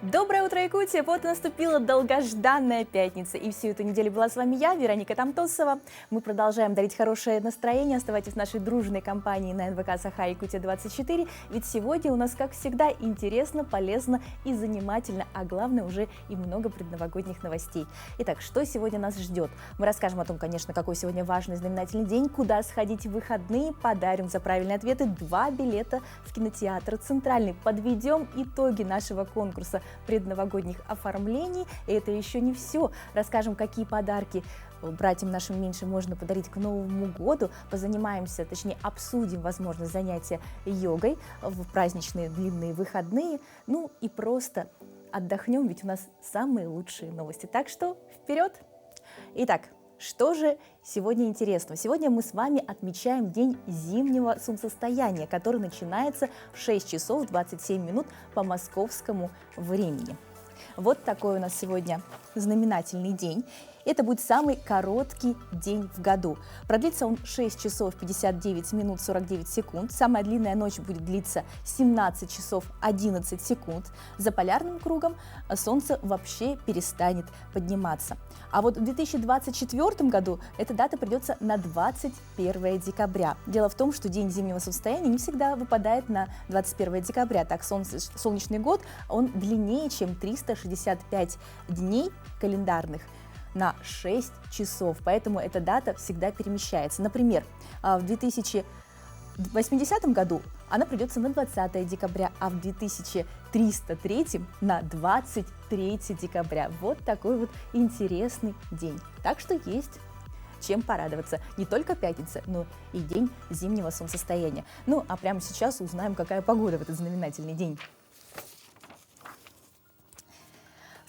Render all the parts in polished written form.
Доброе утро, Якутия! Вот и наступила долгожданная пятница. И всю эту неделю была с вами я, Вероника Тамтосова. Мы продолжаем дарить хорошее настроение. Оставайтесь в нашей дружной компании на НВК Саха Якутия 24. Ведь сегодня у нас, как всегда, интересно, полезно и занимательно. А главное, уже и много предновогодних новостей. Итак, что сегодня нас ждет? Мы расскажем о том, конечно, какой сегодня важный знаменательный день, куда сходить в выходные, подарим за правильные ответы 2 билета в кинотеатр «Центральный». Подведем итоги нашего конкурса предновогодних оформлений. И это еще не все. Расскажем, какие подарки братьям нашим меньшим можно подарить к Новому году. Позанимаемся, точнее, обсудим возможность занятия йогой в праздничные длинные выходные. Ну и просто отдохнем, ведь у нас самые лучшие новости. Так что вперед! Итак, что же сегодня интересного? Сегодня мы с вами отмечаем день зимнего солнцестояния, который начинается в 6 часов 27 минут по московскому времени. Вот такой у нас сегодня знаменательный день. Это будет самый короткий день в году. Продлится он 6 часов 59 минут 49 секунд. Самая длинная ночь будет длиться 17 часов 11 секунд. За полярным кругом солнце вообще перестанет подниматься. А вот в 2024 году эта дата придется на 21 декабря. Дело в том, что день зимнего солнцестояния не всегда выпадает на 21 декабря. Так, солнечный год, он длиннее, чем 365 дней календарных на 6 часов, поэтому эта дата всегда перемещается. Например, в 2080 году она придется на 20 декабря, а в 2303 на 23 декабря. Вот такой вот интересный день. Так что есть чем порадоваться. Не только пятница, но и день зимнего солнцестояния. Ну, а прямо сейчас узнаем, какая погода в этот знаменательный день.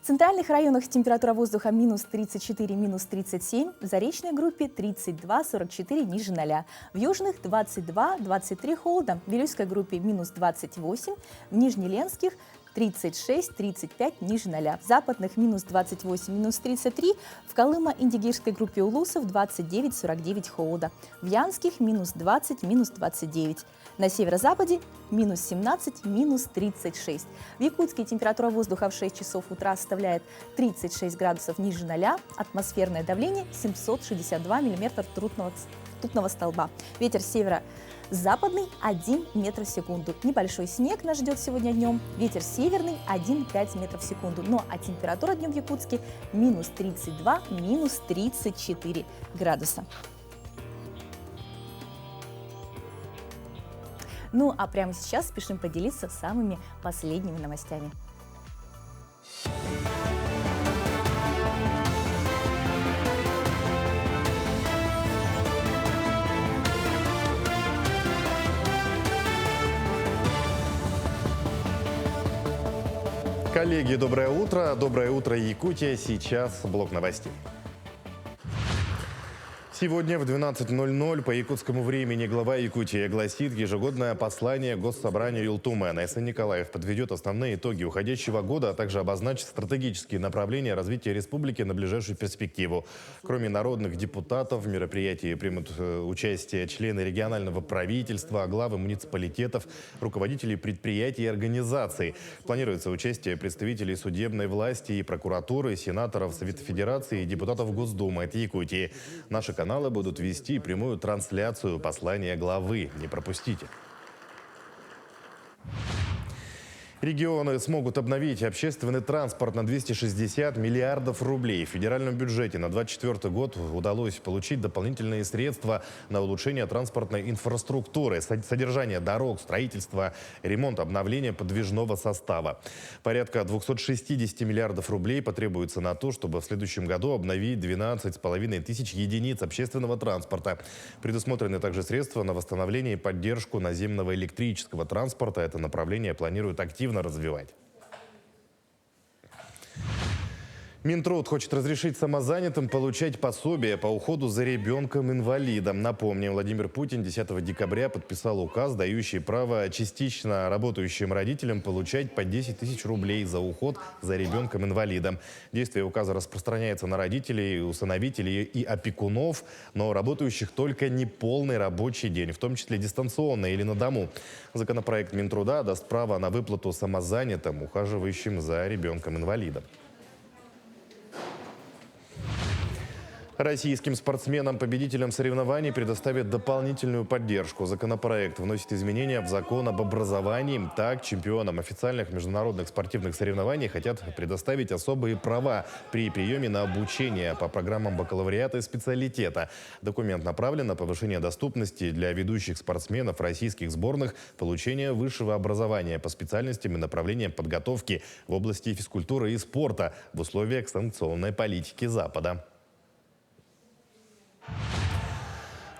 В центральных районах температура воздуха минус 34, минус 37, в заречной группе 32-44 ниже 0. В южных 22-23 холодно, в Вилюйской группе минус 28, в Нижнеленских 36-35 ниже 0. В западных минус 28, минус 33, в Колымо-Индигирской группе Улусов 29-49 холода, в Янских минус 20, минус 29. На северо-западе минус 17, минус 36. В Якутске температура воздуха в 6 часов утра составляет 36 градусов ниже 0, атмосферное давление 762 миллиметра ртутного столба. Ветер северо-западный 1 метр в секунду. Небольшой снег нас ждет сегодня днем. Ветер северный 1,5 метров в секунду. Ну а температура днем в Якутске минус 32, минус 34 градуса. Ну а прямо сейчас спешим поделиться самыми последними новостями. Коллеги, доброе утро. Доброе утро, Якутия. Сейчас блок новостей. Сегодня в 12:00 по якутскому времени глава Якутии огласит ежегодное послание Госсобранию Юлтума. Найсан Николаев подведет основные итоги уходящего года, а также обозначит стратегические направления развития республики на ближайшую перспективу. Кроме народных депутатов, в мероприятии примут участие члены регионального правительства, главы муниципалитетов, руководители предприятий и организаций. Планируется участие представителей судебной власти и прокуратуры, сенаторов Совета Федерации и депутатов Госдумы от Якутии. Наши каналы будут вести прямую трансляцию послания главы. Не пропустите. Регионы смогут обновить общественный транспорт на 260 миллиардов рублей. В федеральном бюджете на 2024 год удалось получить дополнительные средства на улучшение транспортной инфраструктуры, содержание дорог, строительство, ремонт, обновление подвижного состава. Порядка 260 миллиардов рублей потребуется на то, чтобы в следующем году обновить 12,5 тысяч единиц общественного транспорта. Предусмотрены также средства на восстановление и поддержку наземного электрического транспорта. Это направление планируют активно развивать. Минтруд хочет разрешить самозанятым получать пособие по уходу за ребенком-инвалидом. Напомним, Владимир Путин 10 декабря подписал указ, дающий право частично работающим родителям получать по 10 тысяч рублей за уход за ребенком-инвалидом. Действие указа распространяется на родителей, усыновителей и опекунов, но работающих только неполный рабочий день, в том числе дистанционно или на дому. Законопроект Минтруда даст право на выплату самозанятым, ухаживающим за ребенком-инвалидом. Российским спортсменам-победителям соревнований предоставят дополнительную поддержку. Законопроект вносит изменения в закон об образовании. Так, чемпионам официальных международных спортивных соревнований хотят предоставить особые права при приеме на обучение по программам бакалавриата и специалитета. Документ направлен на повышение доступности для ведущих спортсменов российских сборных получения высшего образования по специальностям и направлениям подготовки в области физкультуры и спорта в условиях санкционной политики Запада.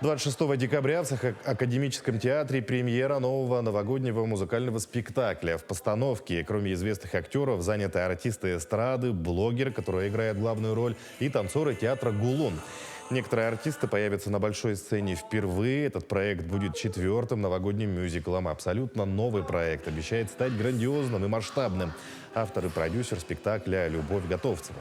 26 декабря в Академическом театре премьера нового новогоднего музыкального спектакля. В постановке, кроме известных актеров, заняты артисты эстрады, блогер, который играет главную роль, и танцоры театра «Гулун». Некоторые артисты появятся на большой сцене впервые. Этот проект будет 4-м новогодним мюзиклом. Абсолютно новый проект обещает стать грандиозным и масштабным. Автор и продюсер спектакля Любовь Готовцева.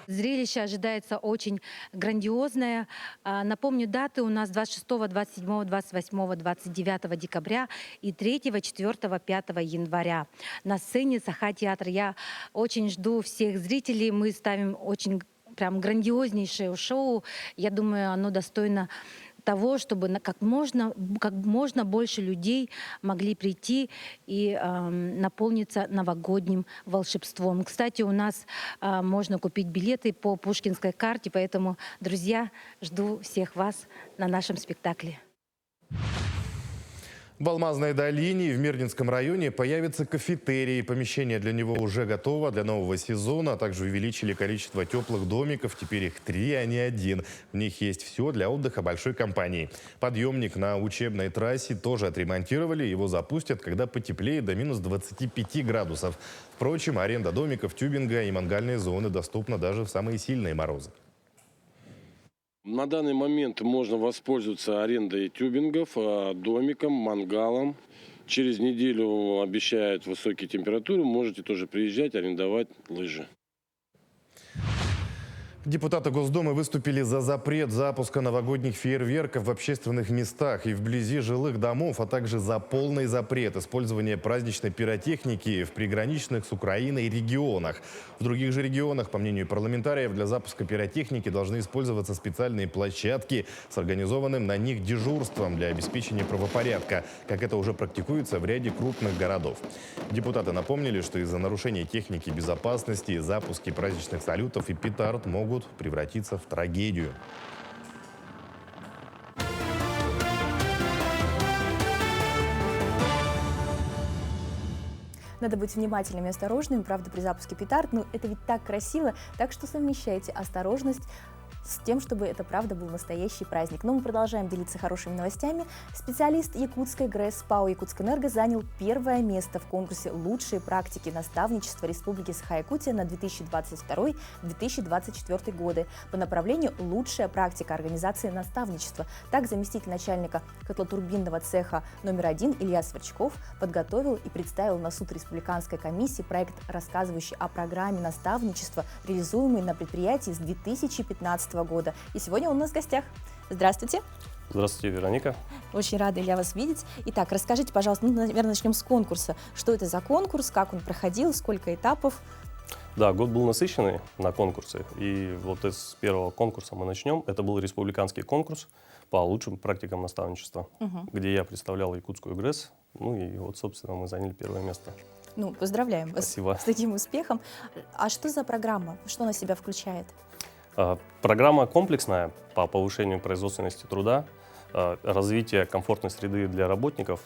Зрелище ожидается очень грандиозное. Напомню, даты у нас 26, 27, 28, 29 декабря и 3, 4, 5 января. На сцене Саха-театр. Я очень жду всех зрителей. Мы ставим очень прям грандиознейшее шоу. Я думаю, оно достойно того, чтобы как можно больше людей могли прийти и наполниться новогодним волшебством. Кстати, у нас можно купить билеты по Пушкинской карте, поэтому, друзья, жду всех вас на нашем спектакле. В Алмазной долине в Мирнинском районе появится кафетерий. Помещение для него уже готово для нового сезона. Также увеличили количество теплых домиков. Теперь их 3, а не 1. В них есть все для отдыха большой компании. Подъемник на учебной трассе тоже отремонтировали. Его запустят, когда потеплеет до минус 25 градусов. Впрочем, аренда домиков, тюбинга и мангальные зоны доступна даже в самые сильные морозы. На данный момент можно воспользоваться арендой тюбингов, домиком, мангалом. Через неделю обещают высокие температуры. Можете тоже приезжать, арендовать лыжи. Депутаты Госдумы выступили за запрет запуска новогодних фейерверков в общественных местах и вблизи жилых домов, а также за полный запрет использования праздничной пиротехники в приграничных с Украиной регионах. В других же регионах, по мнению парламентариев, для запуска пиротехники должны использоваться специальные площадки с организованным на них дежурством для обеспечения правопорядка, как это уже практикуется в ряде крупных городов. Депутаты напомнили, что из-за нарушения техники безопасности запуски праздничных салютов и петард могут превратиться в трагедию. Надо быть внимательными и осторожными, правда, при запуске петард. Но это ведь так красиво, так что совмещайте осторожность с тем, чтобы это, правда, был настоящий праздник. Но мы продолжаем делиться хорошими новостями. Специалист якутской ГРЭС ПАО «Якутскэнерго» занял 1-е место в конкурсе «Лучшие практики наставничества Республики Саха-Якутия» на 2022-2024 годы по направлению «Лучшая практика организации наставничества». Так, заместитель начальника котлотурбинного цеха номер 1 Илья Сверчков подготовил и представил на суд Республиканской комиссии проект, рассказывающий о программе наставничества, реализуемой на предприятии с 2015 года. И сегодня он у нас в гостях. Здравствуйте. Здравствуйте, Вероника. Очень рада, Илья, вас видеть. Итак, расскажите, пожалуйста, наверное, начнем с конкурса. Что это за конкурс, как он проходил, сколько этапов? Да, год был насыщенный на конкурсы. И вот из первого конкурса мы начнем. Это был республиканский конкурс по лучшим практикам наставничества, где я представлял якутскую ГРЭС. Ну и вот, собственно, мы заняли 1-е место. Ну, поздравляем вас с таким успехом. А что за программа? Что она в себя включает? Программа комплексная по повышению производственности труда, развитие комфортной среды для работников,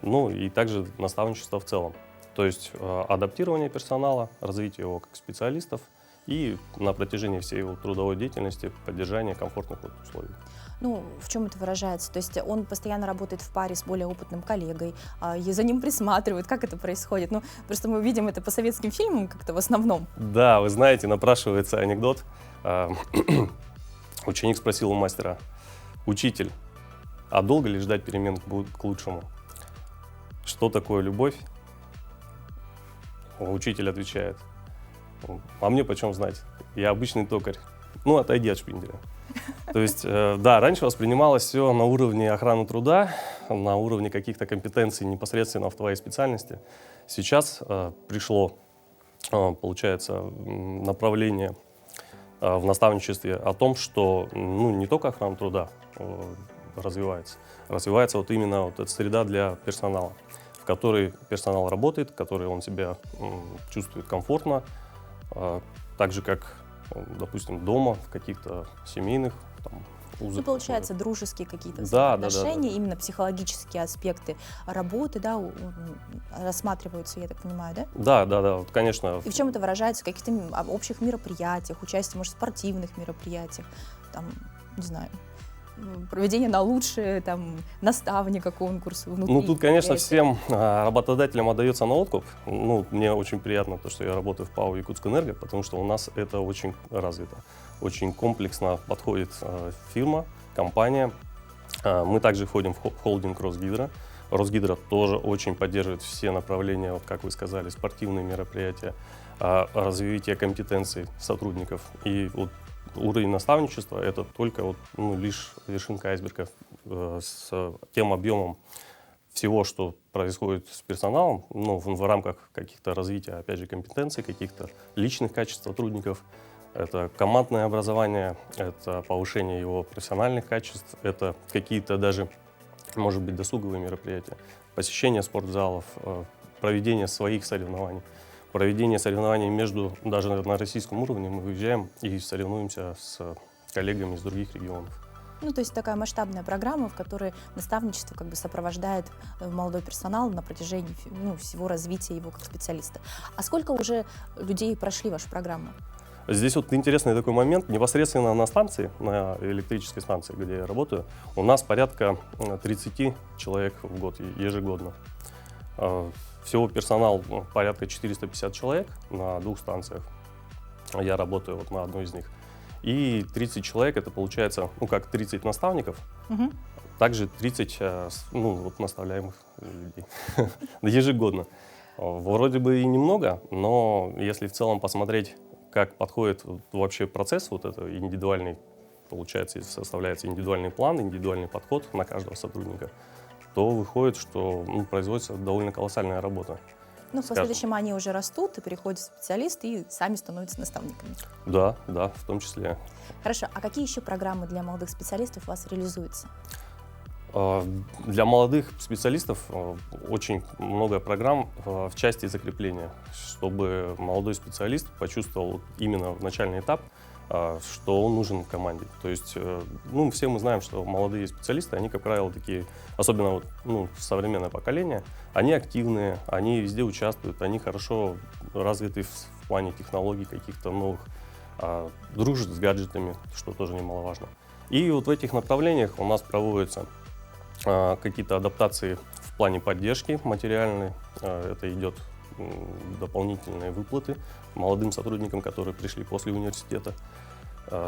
ну и также наставничество в целом. То есть адаптирование персонала, развитие его как специалистов и на протяжении всей его трудовой деятельности поддержание комфортных вот условий. Ну, в чем это выражается? То есть он постоянно работает в паре с более опытным коллегой, и за ним присматривают. Как это происходит? Ну, просто мы видим это по советским фильмам как-то в основном. Да, вы знаете, напрашивается анекдот. Ученик спросил у мастера: «Учитель, а долго ли ждать перемен будет к лучшему? Что такое любовь?» Учитель отвечает: «А мне почем знать? Я обычный токарь. Ну, отойди от шпинделя». То есть, да, раньше воспринималось все на уровне охраны труда, на уровне каких-то компетенций непосредственно в твоей специальности. Сейчас пришло, получается, направление в наставничестве о том, что ну, не только охрана труда развивается вот именно вот эта среда для персонала, в которой персонал работает, в которой он себя чувствует комфортно, так же, как, допустим, дома, в каких-то семейных там, узах. Ну, получается, дружеские какие-то Да, отношения, да. именно психологические аспекты работы, да, рассматриваются, я так понимаю, да? Да, вот, конечно. И в чем это выражается? В каких-то общих мероприятиях, участие, может, в спортивных мероприятиях, там, не знаю, проведение на лучшее, там, наставника конкурса внутри. Ну, тут, конечно, предприятия. всем работодателям отдается на откуп. Ну, мне очень приятно то, что я работаю в ПАО «Якутскэнерго», потому что у нас это очень развито. Очень комплексно подходит фирма, компания. Мы также входим в холдинг «Росгидро». «Росгидро» тоже очень поддерживает все направления, вот, как вы сказали, спортивные мероприятия, развитие компетенций сотрудников. И вот уровень наставничества — это только вот, ну, лишь вершинка айсберга с тем объемом всего, что происходит с персоналом, ну, в рамках каких-то развития, опять же, компетенций, каких-то личных качеств сотрудников. Это командное образование, это повышение его профессиональных качеств, это какие-то даже, может быть, досуговые мероприятия, посещение спортзалов, проведение своих соревнований. Проведение соревнований даже на российском уровне мы выезжаем и соревнуемся с коллегами из других регионов. Ну, то есть такая масштабная программа, в которой наставничество как бы сопровождает молодой персонал на протяжении всего развития его как специалиста. А сколько уже людей прошли вашу программу? Здесь вот интересный такой момент. Непосредственно на станции, на электрической станции, где я работаю, у нас порядка 30 человек в год, ежегодно. Всего персонал порядка 450 человек на 2 станциях. Я работаю вот на одной из них. И 30 человек, это получается, ну как 30 наставников, также 30 наставляемых людей ежегодно. Вроде бы и немного, но если в целом посмотреть, как подходит вообще процесс вот это индивидуальный, получается, составляется индивидуальный план, индивидуальный подход на каждого сотрудника, то выходит, что производится довольно колоссальная работа. Ну, в последующем они уже растут и переходят в специалисты и сами становятся наставниками. Да, в том числе. Хорошо, а какие еще программы для молодых специалистов у вас реализуются? Для молодых специалистов очень много программ в части закрепления, чтобы молодой специалист почувствовал именно в начальный этап, что он нужен в команде. То есть, все мы знаем, что молодые специалисты, они, как правило, такие, особенно современное поколение, они активные, они везде участвуют, они хорошо развиты в плане технологий каких-то новых, дружат с гаджетами, что тоже немаловажно. И вот в этих направлениях у нас проводятся какие-то адаптации в плане поддержки материальной. Это идет дополнительные выплаты молодым сотрудникам, которые пришли после университета.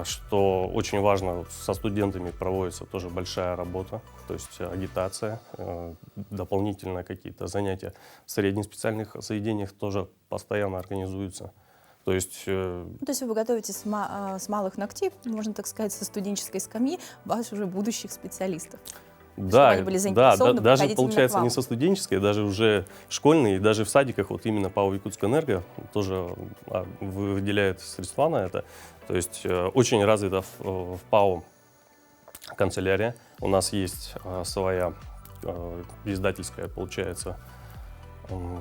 Что очень важно, со студентами проводится тоже большая работа, то есть агитация, дополнительно какие-то занятия в средних специальных заведениях тоже постоянно организуются. То есть вы готовите с малых ногтей, можно так сказать, со студенческой скамьи ваших уже будущих специалистов. Да, они были заинтересованы даже приходить получается именно к вам. не со студенческой, даже уже школьные, и даже в садиках, вот именно ПАО «Якутскэнерго» тоже выделяет средства на это. То есть очень развита в ПАО канцелярия. У нас есть своя издательская, получается,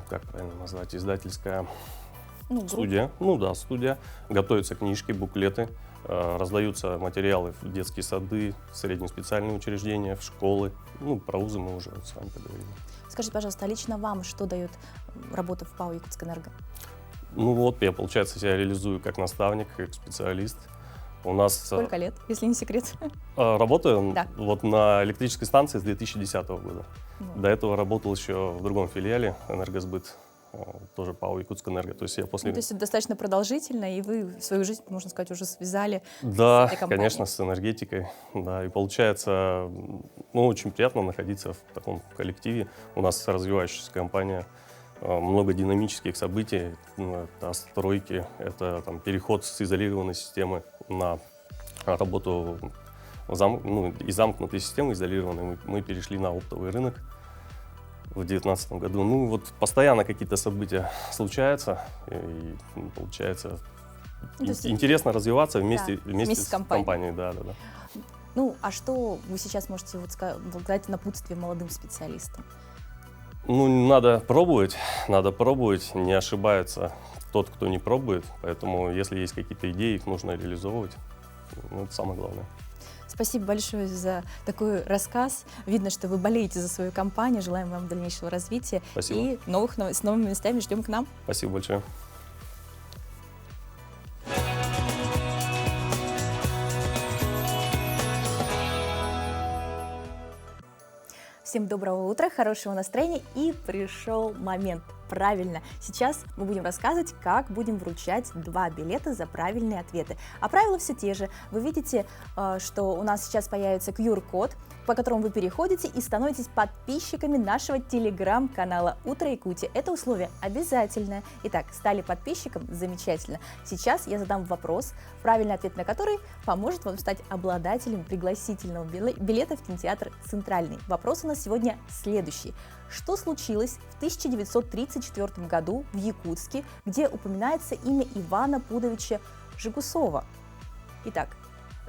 как правильно назвать, издательская студия. Студия. Готовятся книжки, буклеты. Раздаются материалы в детские сады, в средние специальные учреждения, в школы. Про вузы мы уже с вами поговорили. Скажите, пожалуйста, а лично вам что дает работа в ПАО «Якутскэнерго»? Ну вот, я, получается, себя реализую как наставник, как специалист. У нас Сколько лет, если не секрет? работаю Да. вот на электрической станции с 2010 года. Ну. До этого работал еще в другом филиале «Энергосбыт», тоже ПАО «Якутскэнерго». То есть я после... Ну, то есть это достаточно продолжительно, и вы свою жизнь, можно сказать, уже связали Да, с этой компанией. конечно, с энергетикой. Да, и получается, ну, очень приятно находиться в таком коллективе. У нас развивающаяся компания, много динамических событий. Ну, это стройки, это там, переход с изолированной системы на работу из замкнутой системы изолированной. Мы перешли на оптовый рынок в 2019 году. Ну, вот постоянно какие-то события случаются, и получается Ну, то есть интересно развиваться вместе, да, вместе с с компанией. компанией. Да. Ну, а что вы сейчас можете вот дать напутствие молодым специалистам? Ну, надо пробовать, не ошибается тот, кто не пробует, поэтому если есть какие-то идеи, их нужно реализовывать, ну, это самое главное. Спасибо большое за такой рассказ. Видно, что вы болеете за свою компанию. Желаем вам дальнейшего развития. Спасибо. И с новыми местами ждем к нам. Спасибо большое. Всем доброго утра, хорошего настроения. И пришел момент. Правильно. Сейчас мы будем рассказывать, как будем вручать 2 билета за правильные ответы. А правила все те же. Вы видите, что у нас сейчас появится QR-код, по которому вы переходите и становитесь подписчиками нашего телеграм-канала «Утро Якутии». Это условие обязательное. Итак, стали подписчиком? Замечательно. Сейчас я задам вопрос, правильный ответ на который поможет вам стать обладателем пригласительного билета в кинотеатр «Центральный». Вопрос у нас сегодня следующий. Что случилось в 1934 году в Якутске, где упоминается имя Ивана Пудовича Жегусова? Итак,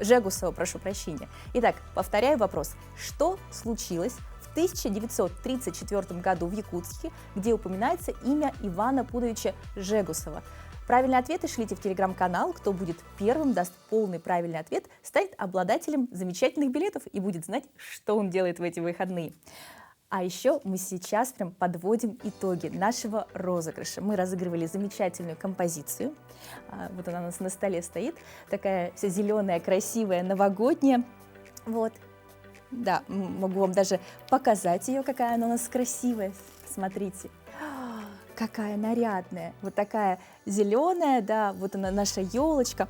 Жегусова, прошу прощения. Итак, повторяю вопрос. Что случилось в 1934 году в Якутске, где упоминается имя Ивана Пудовича Жегусова? Правильные ответы шлите в телеграм-канал. Кто будет первым, даст полный правильный ответ, станет обладателем замечательных билетов и будет знать, что он делает в эти выходные. А еще мы сейчас прям подводим итоги нашего розыгрыша. Мы разыгрывали замечательную композицию. Вот она у нас на столе стоит. Такая вся зеленая, красивая, новогодняя. Вот. Да, могу вам даже показать ее, какая она у нас красивая. Смотрите. Какая нарядная. Вот такая зеленая, да, вот она наша елочка.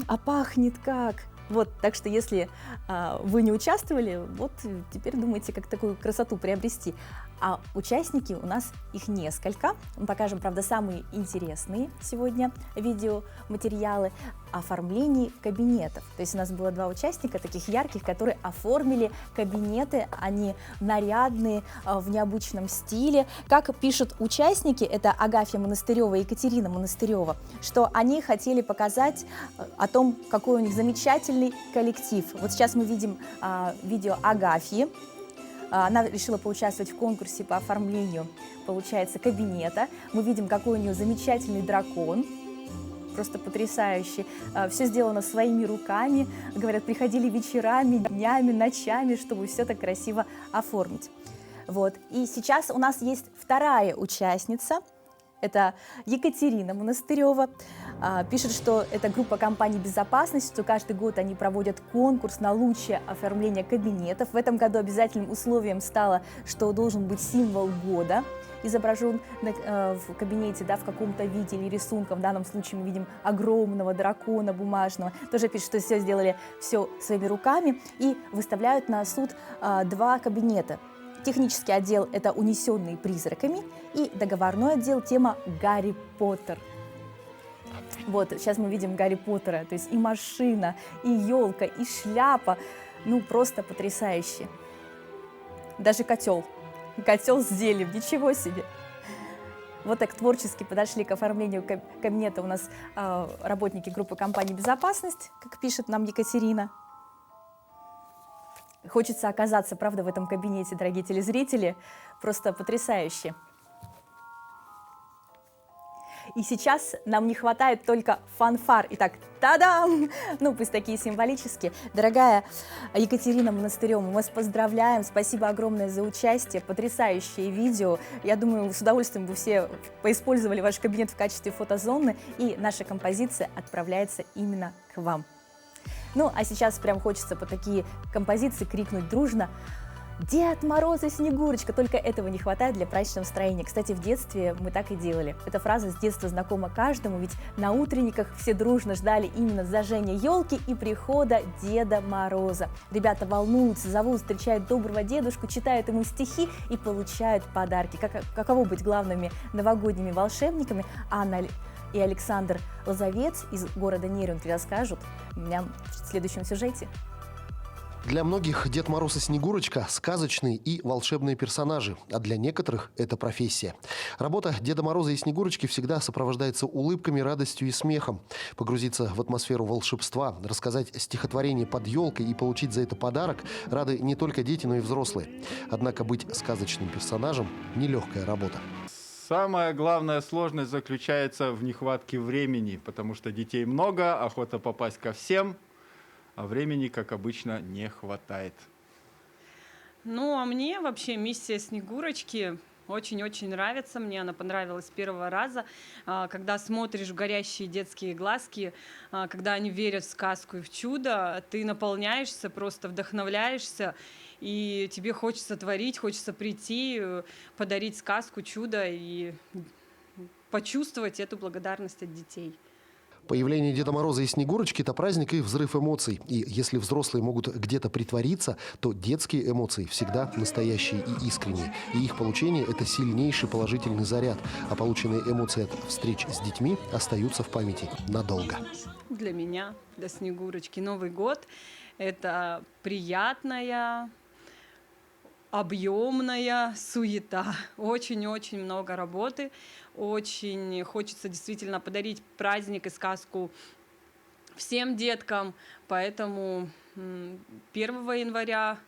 А пахнет как! Вот, так что если вы не участвовали, вот теперь думаете, как такую красоту приобрести. А участники у нас их несколько. Мы покажем, правда, самые интересные сегодня видеоматериалы оформлении кабинетов. То есть у нас было 2 участника, таких ярких, которые оформили кабинеты. Они нарядные, в необычном стиле. Как пишут участники, это Агафья Монастырева и Екатерина Монастырева, что они хотели показать о том, какой у них замечательный коллектив. Вот сейчас мы видим видео Агафьи. Она решила поучаствовать в конкурсе по оформлению, получается, кабинета. Мы видим, какой у нее замечательный дракон. Просто потрясающий. Все сделано своими руками. Говорят, приходили вечерами, днями, ночами, чтобы все так красиво оформить. Вот. И сейчас у нас есть 2-я участница. Это Екатерина Монастырева. Пишет, что это группа компаний «Безопасность», что каждый год они проводят конкурс на лучшее оформление кабинетов. В этом году обязательным условием стало, что должен быть символ года изображен в кабинете, да, в каком-то виде или рисунком. В данном случае мы видим огромного дракона бумажного. Тоже пишет, что все сделали все своими руками и выставляют на суд 2 кабинета. Технический отдел – это «Унесенные призраками», и договорной отдел – тема «Гарри Поттер». Вот, сейчас мы видим Гарри Поттера, то есть и машина, и елка, и шляпа. Ну, просто потрясающе. Даже котел. Котел с зелем, ничего себе. Вот так творчески подошли к оформлению кабинета у нас работники группы компании «Безопасность», как пишет нам Екатерина. Хочется оказаться, правда, в этом кабинете, дорогие телезрители. Просто потрясающе. И сейчас нам не хватает только фанфар. Итак, та-дам! Ну, пусть такие символические. Дорогая Екатерина Монастырева, мы вас поздравляем. Спасибо огромное за участие. Потрясающее видео. Я думаю, с удовольствием вы все поиспользовали ваш кабинет в качестве фотозоны. И наша композиция отправляется именно к вам. Ну, а сейчас прям хочется по такие композиции крикнуть дружно: «Дед Мороз и Снегурочка!» Только этого не хватает для праздничного настроения. Кстати, в детстве мы так и делали. Эта фраза с детства знакома каждому, ведь на утренниках все дружно ждали именно зажжения елки и прихода Деда Мороза. Ребята волнуются, зовут, встречают доброго дедушку, читают ему стихи и получают подарки. Каково быть главными новогодними волшебниками, Анна и Александр Лозовец из города Нерюнгри расскажут у меня в следующем сюжете. Для многих Дед Мороз и Снегурочка – сказочные и волшебные персонажи, а для некоторых – это профессия. Работа Деда Мороза и Снегурочки всегда сопровождается улыбками, радостью и смехом. Погрузиться в атмосферу волшебства, рассказать стихотворение под елкой и получить за это подарок рады не только дети, но и взрослые. Однако быть сказочным персонажем – нелегкая работа. Самая главная сложность заключается в нехватке времени, потому что детей много, охота попасть ко всем, а времени, как обычно, не хватает. Ну, а мне вообще миссия Снегурочки очень-очень нравится. Мне она понравилась с первого раза. Когда смотришь в горящие детские глазки, когда они верят в сказку и в чудо, ты наполняешься, просто вдохновляешься, и тебе хочется творить, хочется прийти, подарить сказку, чудо и почувствовать эту благодарность от детей. Появление Деда Мороза и Снегурочки – это праздник и взрыв эмоций. И если взрослые могут где-то притвориться, то детские эмоции всегда настоящие и искренние. И их получение – это сильнейший положительный заряд. А полученные эмоции от встреч с детьми остаются в памяти надолго. Для меня, для Снегурочки, Новый год – это приятная, объемная суета. Очень-очень много работы. Очень хочется действительно подарить праздник и сказку всем деткам. Поэтому 1 января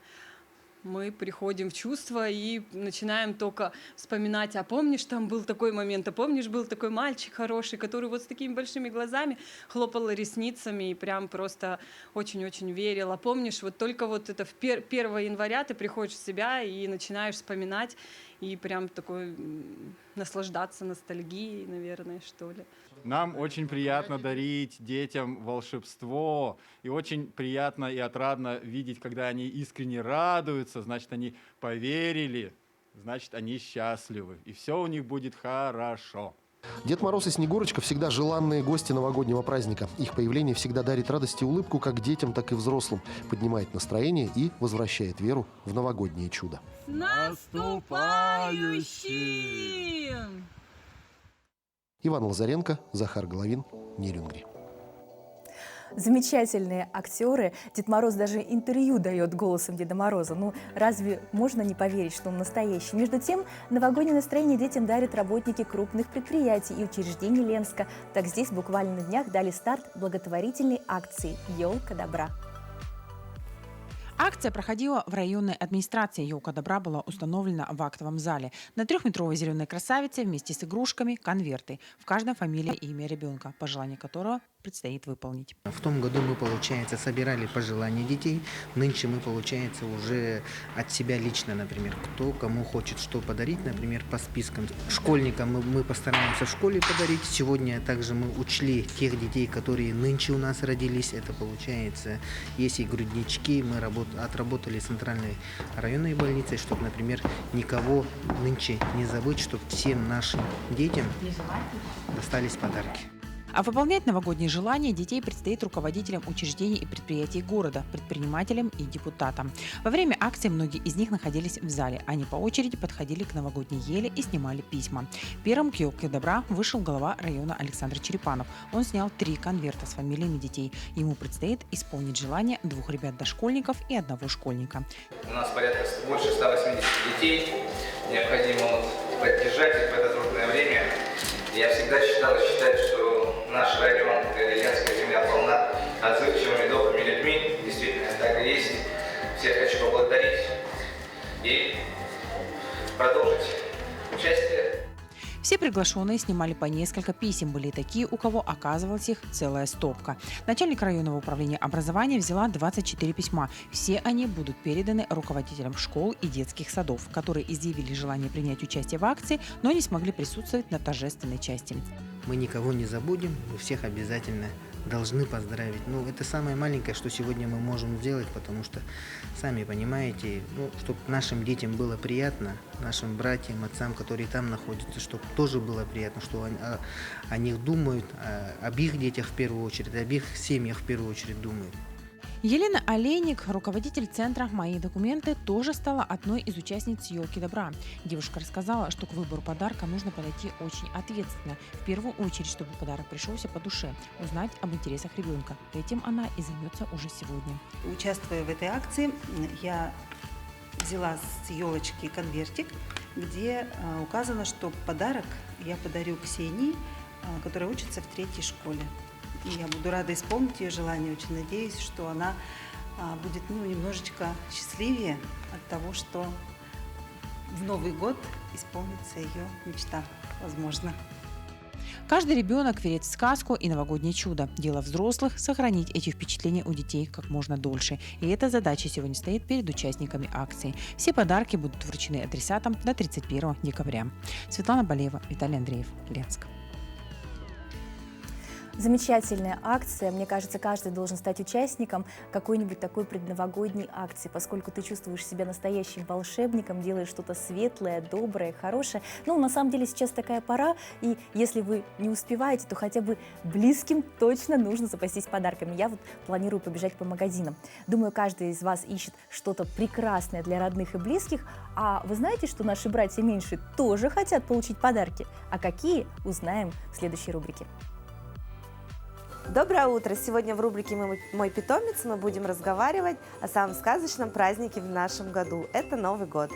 мы приходим в чувство и начинаем только вспоминать: а помнишь, там был такой момент, а помнишь, был такой мальчик хороший, который вот с такими большими глазами хлопал ресницами и прям просто очень-очень верил. А помнишь, вот только вот это в 1 января ты приходишь в себя и начинаешь вспоминать и прям такой наслаждаться ностальгией, наверное, что ли. Нам очень приятно дарить детям волшебство. И очень приятно и отрадно видеть, когда они искренне радуются, значит, они поверили, значит, они счастливы. И все у них будет хорошо. Дед Мороз и Снегурочка всегда желанные гости новогоднего праздника. Их появление всегда дарит радость и улыбку как детям, так и взрослым, поднимает настроение и возвращает веру в новогоднее чудо. С наступающим! Иван Лазаренко, Захар Головин, Нерюнгри. Замечательные актеры. Дед Мороз даже интервью дает голосом Деда Мороза. Ну, разве можно не поверить, что он настоящий? Между тем, новогоднее настроение детям дарят работники крупных предприятий и учреждений Ленска. Так здесь буквально на днях дали старт благотворительной акции «Елка добра». Акция проходила в районной администрации. Елка добра была установлена в актовом зале. На 3-метровой зеленой красавице вместе с игрушками конверты. В каждом фамилия и имя ребенка, пожелание которого предстоит выполнить. В том году мы, получается, собирали пожелания детей. Нынче мы, получается, уже от себя лично, например, кто кому хочет что подарить, например, по спискам. Школьникам мы постараемся в школе подарить. Сегодня также мы учли тех детей, которые нынче у нас родились. Это, получается, есть и груднички. Мы отработали с центральной районной больницей, чтобы, например, никого нынче не забыть, чтобы всем нашим детям достались подарки. А выполнять новогодние желания детей предстоит руководителям учреждений и предприятий города, предпринимателям и депутатам. Во время акции многие из них находились в зале. Они по очереди подходили к новогодней еле и снимали письма. Первым к елке добра вышел глава района Александр Черепанов. Он снял 3 конверта с фамилиями детей. Ему предстоит исполнить желание 2 ребят-дошкольников и 1 школьника. У нас порядка больше 180 детей. Необходимо поддержать их в это трудное время. Я всегда считаю, что наш район, Ленская земля, полна отзывчивыми, добрыми людьми. Действительно, так и есть. Всех хочу поблагодарить и продолжить участие. Все приглашенные снимали по несколько писем. Были и такие, у кого оказывалась их целая стопка. Начальник районного управления образования взяла 24 письма. Все они будут переданы руководителям школ и детских садов, которые изъявили желание принять участие в акции, но не смогли присутствовать на торжественной части. Мы никого не забудем, мы всех обязательно должны поздравить. Ну, это самое маленькое, что сегодня мы можем сделать, потому что, сами понимаете, чтобы нашим детям было приятно, нашим братьям, отцам, которые там находятся, чтобы тоже было приятно, что о них думают, об их детях в первую очередь, об их семьях в первую очередь думают. Елена Олейник, руководитель центра «Мои документы», тоже стала одной из участниц «Елки добра». Девушка рассказала, что к выбору подарка нужно подойти очень ответственно. В первую очередь, чтобы подарок пришелся по душе, узнать об интересах ребенка. Этим она и займется уже сегодня. Участвуя в этой акции, я взяла с елочки конвертик, где указано, что подарок я подарю Ксении, которая учится в 3-й школе. И я буду рада исполнить ее желание, очень надеюсь, что она будет немножечко счастливее от того, что в Новый год исполнится ее мечта, возможно. Каждый ребенок верит в сказку и новогоднее чудо. Дело взрослых – сохранить эти впечатления у детей как можно дольше. И эта задача сегодня стоит перед участниками акции. Все подарки будут вручены адресатам до 31 декабря. Светлана Болеева, Виталий Андреев, Ленск. Замечательная акция. Мне кажется, каждый должен стать участником какой-нибудь такой предновогодней акции, поскольку ты чувствуешь себя настоящим волшебником, делаешь что-то светлое, доброе, хорошее. Ну, на самом деле сейчас такая пора, и если вы не успеваете, то хотя бы близким точно нужно запастись подарками. Я вот планирую побежать по магазинам. Думаю, каждый из вас ищет что-то прекрасное для родных и близких. А вы знаете, что наши братья меньшие тоже хотят получить подарки? А какие, узнаем в следующей рубрике. Доброе утро! Сегодня в рубрике «Мой питомец» мы будем разговаривать о самом сказочном празднике в нашем году. Это Новый год.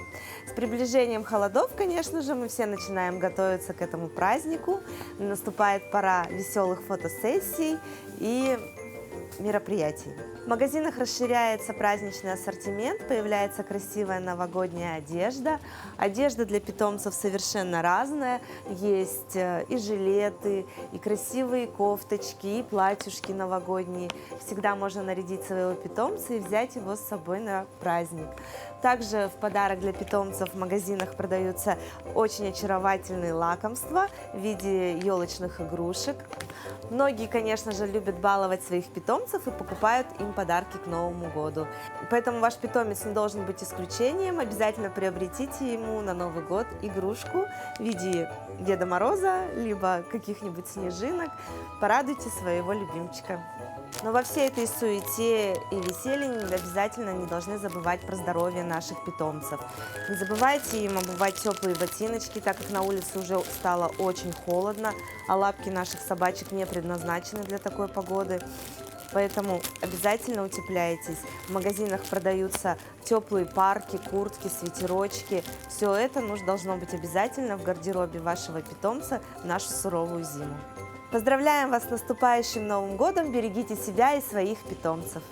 С приближением холодов, конечно же, мы все начинаем готовиться к этому празднику. Наступает пора веселых фотосессий и мероприятий. В магазинах расширяется праздничный ассортимент, появляется красивая новогодняя одежда. Одежда для питомцев совершенно разная. Есть и жилеты, и красивые кофточки, и платьюшки новогодние. Всегда можно нарядить своего питомца и взять его с собой на праздник. Также в подарок для питомцев в магазинах продаются очень очаровательные лакомства в виде елочных игрушек. Многие, конечно же, любят баловать своих питомцев и покупают им подарки к Новому году. Поэтому ваш питомец не должен быть исключением. Обязательно приобретите ему на Новый год игрушку в виде Деда Мороза, либо каких-нибудь снежинок. Порадуйте своего любимчика. Но во всей этой суете и веселье обязательно не должны забывать про здоровье наших питомцев. Не забывайте им обувать теплые ботиночки, так как на улице уже стало очень холодно, а лапки наших собачек не предназначены для такой погоды. Поэтому обязательно утепляйтесь. В магазинах продаются теплые парки, куртки, свитерочки. Все это должно быть обязательно в гардеробе вашего питомца в нашу суровую зиму. Поздравляем вас с наступающим Новым годом! Берегите себя и своих питомцев!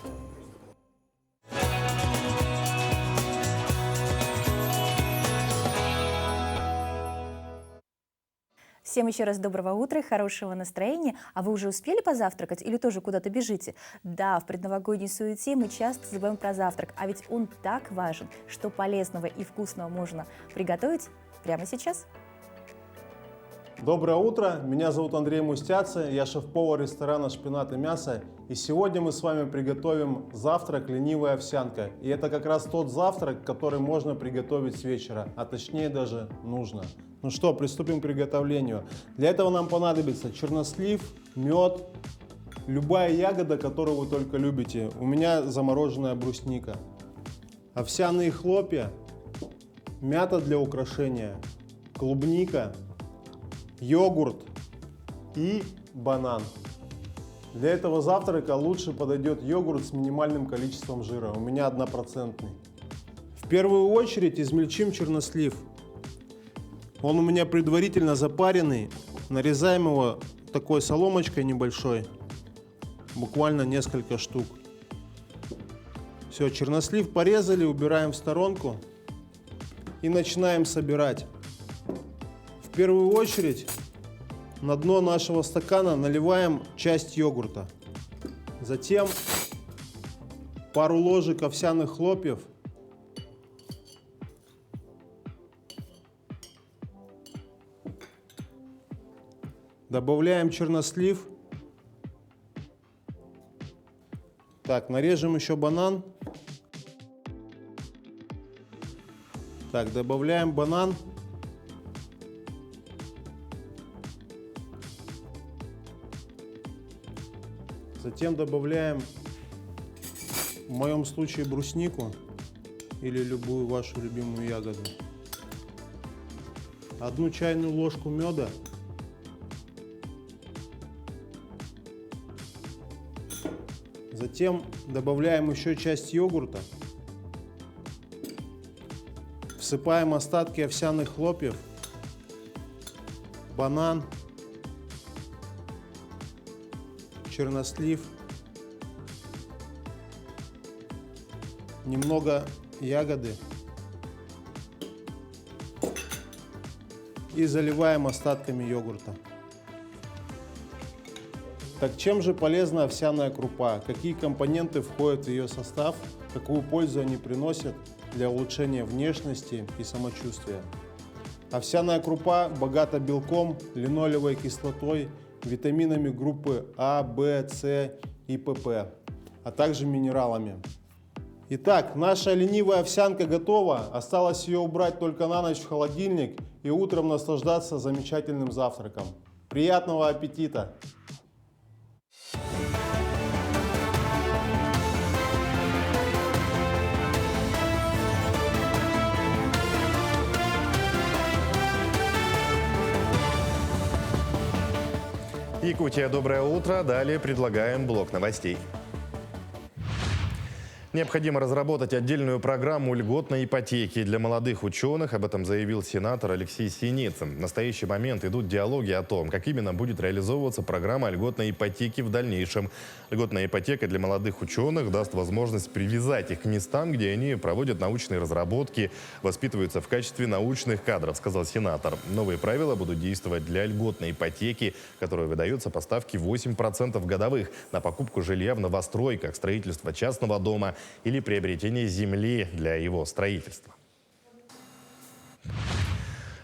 Всем еще раз доброго утра, хорошего настроения. А вы уже успели позавтракать или тоже куда-то бежите? Да, в предновогодней суете мы часто забываем про завтрак, а ведь он так важен, что полезного и вкусного можно приготовить прямо сейчас. Доброе утро, меня зовут Андрей Мустяцы, я шеф-повар ресторана «Шпинат и мясо». И сегодня мы с вами приготовим завтрак «Ленивая овсянка». И это как раз тот завтрак, который можно приготовить с вечера, а точнее даже нужно. Ну что, приступим к приготовлению. Для этого нам понадобится чернослив, мед, любая ягода, которую вы только любите. У меня замороженная брусника. Овсяные хлопья, мята для украшения, клубника, йогурт и банан. Для этого завтрака лучше подойдет йогурт с минимальным количеством жира. У меня 1%. В первую очередь измельчим чернослив. Он у меня предварительно запаренный. Нарезаем его такой соломочкой небольшой. Буквально несколько штук. Все, чернослив порезали, убираем в сторонку. И начинаем собирать. В первую очередь на дно нашего стакана наливаем часть йогурта. Затем пару ложек овсяных хлопьев. Добавляем чернослив. Так, нарежем еще банан. Так, добавляем банан. Затем добавляем, в моем случае, бруснику или любую вашу любимую ягоду. 1 чайную ложку меда. Затем добавляем еще часть йогурта. Всыпаем остатки овсяных хлопьев, банан, чернослив, немного ягоды и заливаем остатками йогурта. Так чем же полезна овсяная крупа? Какие компоненты входят в ее состав? Какую пользу они приносят для улучшения внешности и самочувствия? Овсяная крупа богата белком, линолевой кислотой, витаминами группы А, В, С и ПП, а также минералами. Итак, наша ленивая овсянка готова. Осталось ее убрать только на ночь в холодильник и утром наслаждаться замечательным завтраком. Приятного аппетита! Якутия, доброе утро. Далее предлагаем блок новостей. Необходимо разработать отдельную программу льготной ипотеки для молодых ученых. Об этом заявил сенатор Алексей Синицын. В настоящий момент идут диалоги о том, как именно будет реализовываться программа льготной ипотеки в дальнейшем. Льготная ипотека для молодых ученых даст возможность привязать их к местам, где они проводят научные разработки, воспитываются в качестве научных кадров, сказал сенатор. Новые правила будут действовать для льготной ипотеки, которая выдается по ставке 8% годовых на покупку жилья в новостройках, строительство частного дома или приобретение земли для его строительства.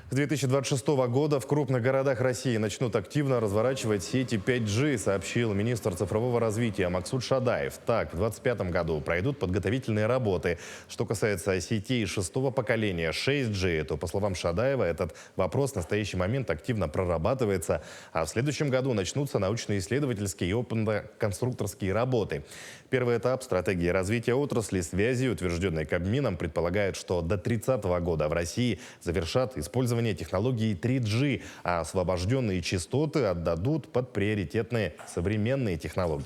С 2026 года в крупных городах России начнут активно разворачивать сети 5G, сообщил министр цифрового развития Максут Шадаев. Так, в 2025 году пройдут подготовительные работы. Что касается сетей 6-го поколения 6G, то, по словам Шадаева, этот вопрос в настоящий момент активно прорабатывается, а в следующем году начнутся научно-исследовательские и опытно-конструкторские работы. Первый этап стратегии развития отрасли связи, утвержденной Кабмином, предполагает, что до 2030 года в России завершат использование технологии 3G, а освобожденные частоты отдадут под приоритетные современные технологии.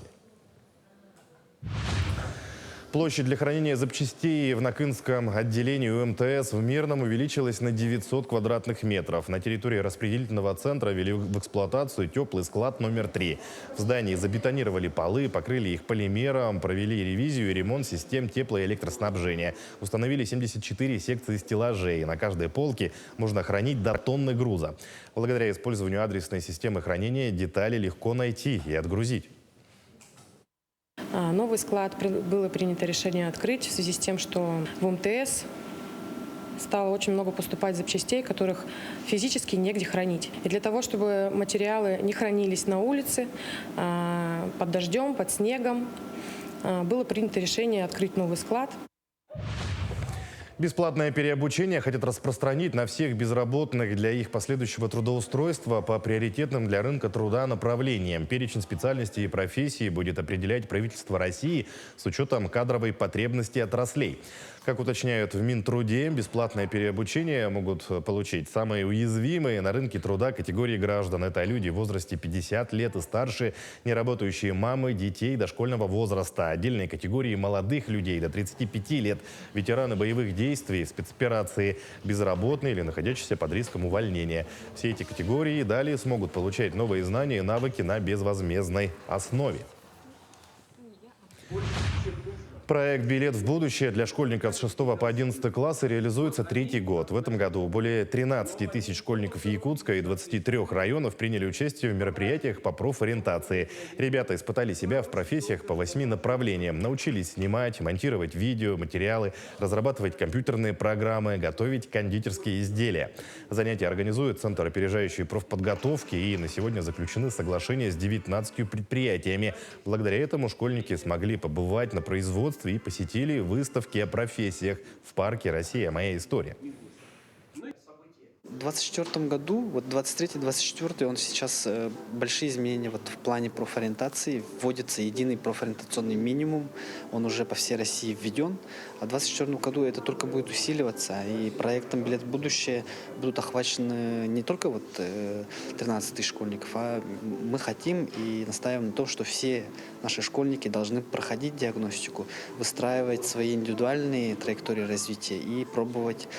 Площадь для хранения запчастей в Накынском отделении УМТС в Мирном увеличилась на 900 квадратных метров. На территории распределительного центра ввели в эксплуатацию теплый склад номер 3. В здании забетонировали полы, покрыли их полимером, провели ревизию и ремонт систем тепло- и электроснабжения. Установили 74 секции стеллажей. На каждой полке можно хранить до тонны груза. Благодаря использованию адресной системы хранения детали легко найти и отгрузить. Новый склад было принято решение открыть в связи с тем, что в МТС стало очень много поступать запчастей, которых физически негде хранить. И для того, чтобы материалы не хранились на улице, под дождем, под снегом, было принято решение открыть новый склад. Бесплатное переобучение хотят распространить на всех безработных для их последующего трудоустройства по приоритетным для рынка труда направлениям. Перечень специальностей и профессий будет определять правительство России с учетом кадровой потребности отраслей. Как уточняют в Минтруде, бесплатное переобучение могут получить самые уязвимые на рынке труда категории граждан. Это люди в возрасте 50 лет и старше, неработающие мамы, детей дошкольного возраста, отдельные категории молодых людей до 35 лет, ветераны боевых действий, спецоперации, безработные или находящиеся под риском увольнения. Все эти категории далее смогут получать новые знания и навыки на безвозмездной основе. Проект «Билет в будущее» для школьников с 6 по 11 класса реализуется третий год. В этом году более 13 тысяч школьников Якутска и 23 районов приняли участие в мероприятиях по профориентации. Ребята испытали себя в профессиях по 8 направлениям. Научились снимать, монтировать видео, материалы, разрабатывать компьютерные программы, готовить кондитерские изделия. Занятия организует Центр опережающей профподготовки, и на сегодня заключены соглашения с 19 предприятиями. Благодаря этому школьники смогли побывать на производстве и посетили выставки о профессиях в парке «Россия. Моя история». В 2024 году, вот 23-24, он сейчас большие изменения вот в плане профориентации. Вводится единый профориентационный минимум, он уже по всей России введен. А в 2024 году это только будет усиливаться. И проектом «Билет в будущее» будут охвачены не только вот 13 тысяч школьников, а мы хотим и настаиваем на том, что все наши школьники должны проходить диагностику, выстраивать свои индивидуальные траектории развития и пробовать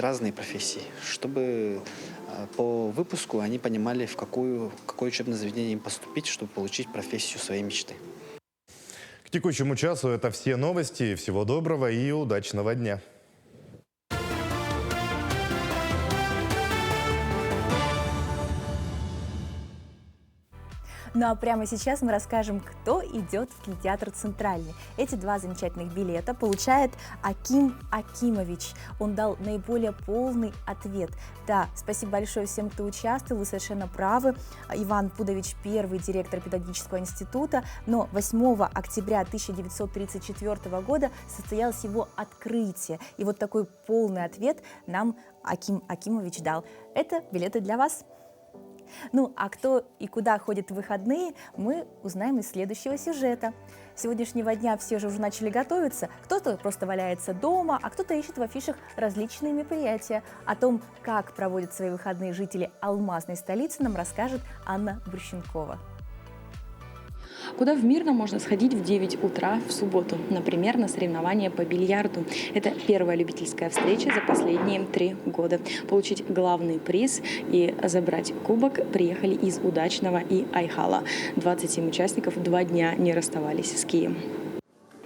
разные профессии, чтобы по выпуску они понимали, в какое учебное заведение им поступить, чтобы получить профессию своей мечты. К текущему часу это все новости. Всего доброго и удачного дня. Ну а прямо сейчас мы расскажем, кто идет в кинотеатр «Центральный». Эти два замечательных билета получает Аким Акимович. Он дал наиболее полный ответ. Да, спасибо большое всем, кто участвовал, вы совершенно правы. Иван Пудович – первый директор педагогического института, но 8 октября 1934 года состоялось его открытие. И вот такой полный ответ нам Аким Акимович дал. Это билеты для вас. Ну, а кто и куда ходит в выходные, мы узнаем из следующего сюжета. С сегодняшнего дня все же уже начали готовиться. Кто-то просто валяется дома, а кто-то ищет в афишах различные мероприятия. О том, как проводят свои выходные жители алмазной столицы, нам расскажет Анна Брущенкова. Куда в Мирном можно сходить в 9 утра в субботу, например, на соревнования по бильярду. Это первая любительская встреча за последние 3 года. Получить главный приз и забрать кубок приехали из Удачного и Айхала. 27 участников 2 дня не расставались с кием.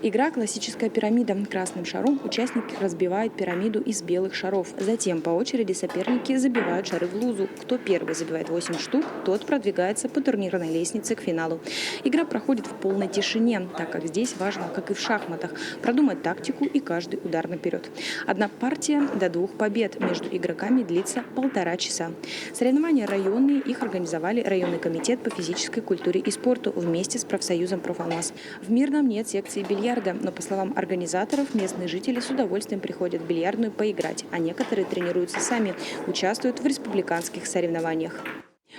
Игра «Классическая пирамида». Красным шаром участники разбивают пирамиду из белых шаров. Затем по очереди соперники забивают шары в лузу. Кто первый забивает 8 штук, тот продвигается по турнирной лестнице к финалу. Игра проходит в полной тишине, так как здесь важно, как и в шахматах, продумать тактику и каждый удар наперед. Одна партия до 2 побед между игроками длится 1,5 часа. Соревнования районные, их организовали районный комитет по физической культуре и спорту вместе с профсоюзом «Профалмаз». В Мирном нет секции бильярда, но, по словам организаторов, местные жители с удовольствием приходят в бильярдную поиграть, а некоторые тренируются сами, участвуют в республиканских соревнованиях.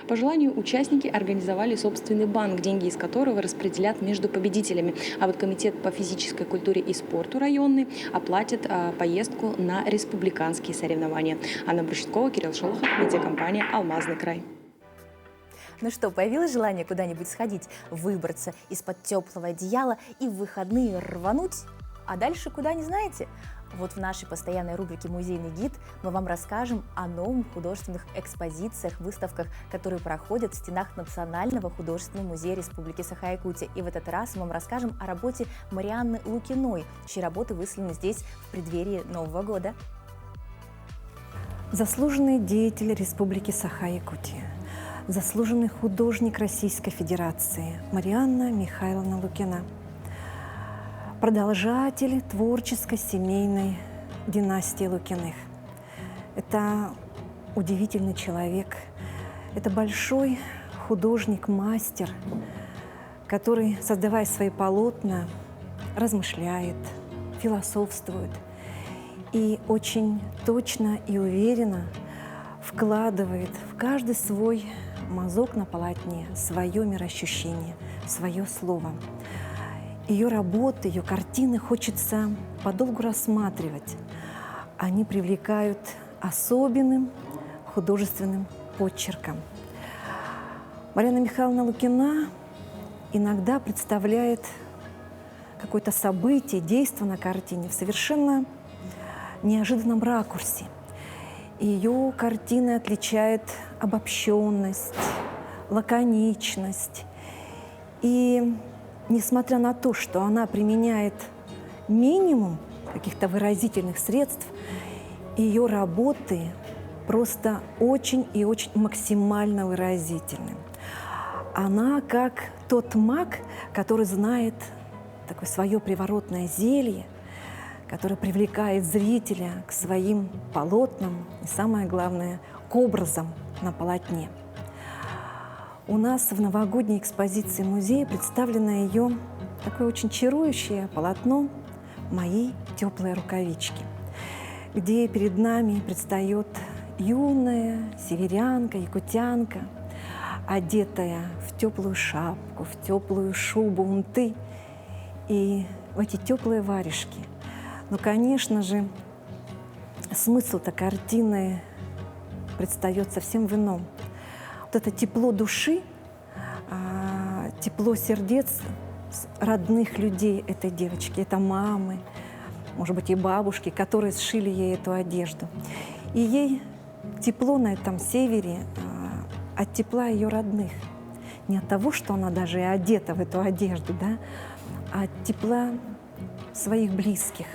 По желанию участники организовали собственный банк, деньги из которого распределят между победителями. А вот комитет по физической культуре и спорту районный оплатит поездку на республиканские соревнования. Анна Брущенкова, Кирилл Шолохов, медиакомпания «Алмазный край». Ну что, появилось желание куда-нибудь сходить, выбраться из-под теплого одеяла и в выходные рвануть? А дальше куда, не знаете? Вот в нашей постоянной рубрике «Музейный гид» мы вам расскажем о новых художественных экспозициях, выставках, которые проходят в стенах Национального художественного музея Республики Саха-Якутия. И в этот раз мы вам расскажем о работе Марианны Лукиной, чьи работы выставлены здесь в преддверии Нового года. Заслуженный деятель Республики Саха-Якутия, заслуженный художник Российской Федерации Марианна Михайловна Лукина, продолжатель творческой семейной династии Лукиных. Это удивительный человек, это большой художник-мастер, который, создавая свои полотна, размышляет, философствует и очень точно и уверенно вкладывает в каждый свой мазок на полотне свое мироощущение, свое слово. Ее работы, ее картины хочется подолгу рассматривать. Они привлекают особенным художественным почерком. Марианна Михайловна Лукина иногда представляет какое-то событие, действо на картине в совершенно неожиданном ракурсе. Ее картины отличает обобщенность, лаконичность. И несмотря на то, что она применяет минимум каких-то выразительных средств, ее работы просто очень и очень максимально выразительны. Она как тот маг, который знает такое свое приворотное зелье, которое привлекает зрителя к своим полотнам и, самое главное, к образам на полотне. У нас в новогодней экспозиции музея представлено ее такое очень чарующее полотно «Мои теплые рукавички», где перед нами предстает юная северянка, якутянка, одетая в теплую шапку, в теплую шубу унты и в эти теплые варежки. Но, конечно же, смысл-то картины предстает совсем в ином. Вот это тепло души, тепло сердец родных людей этой девочки, это мамы, может быть, и бабушки, которые сшили ей эту одежду. И ей тепло на этом севере от тепла ее родных. Не от того, что она даже и одета в эту одежду, да, а от тепла своих близких.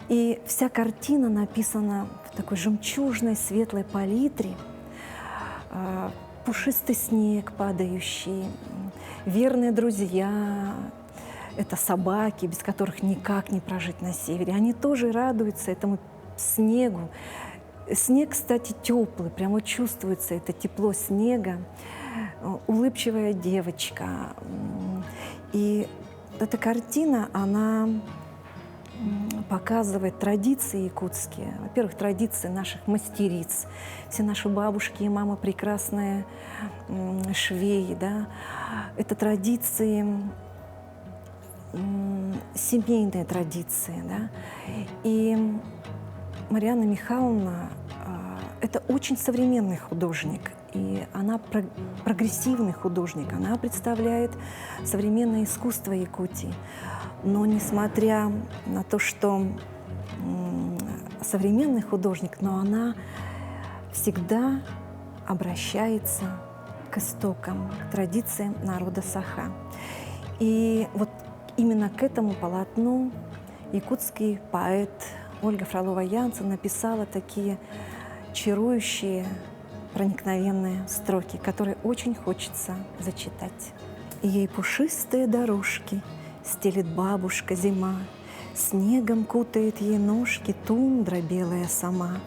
И вся картина написана в такой жемчужной светлой палитре. Пушистый снег падающий, верные друзья, это собаки, без которых никак не прожить на севере. Они тоже радуются этому снегу. Снег, кстати, теплый, прямо чувствуется это тепло снега, улыбчивая девочка. И эта картина, она показывает традиции якутские. Во-первых, традиции наших мастериц. Все наши бабушки и мамы прекрасные швеи, да. Это традиции, семейные традиции, да. И Марианна Михайловна – это очень современный художник, и она прогрессивный художник, она представляет современное искусство Якутии. Но несмотря на то, что современный художник, но она всегда обращается к истокам, к традициям народа Саха. И вот именно к этому полотну якутский поэт Ольга Фролова-Янцен написала такие чарующие, проникновенные строки, которые очень хочется зачитать. Ей пушистые дорожки стелит бабушка зима, снегом кутает ей ножки тундра белая сама.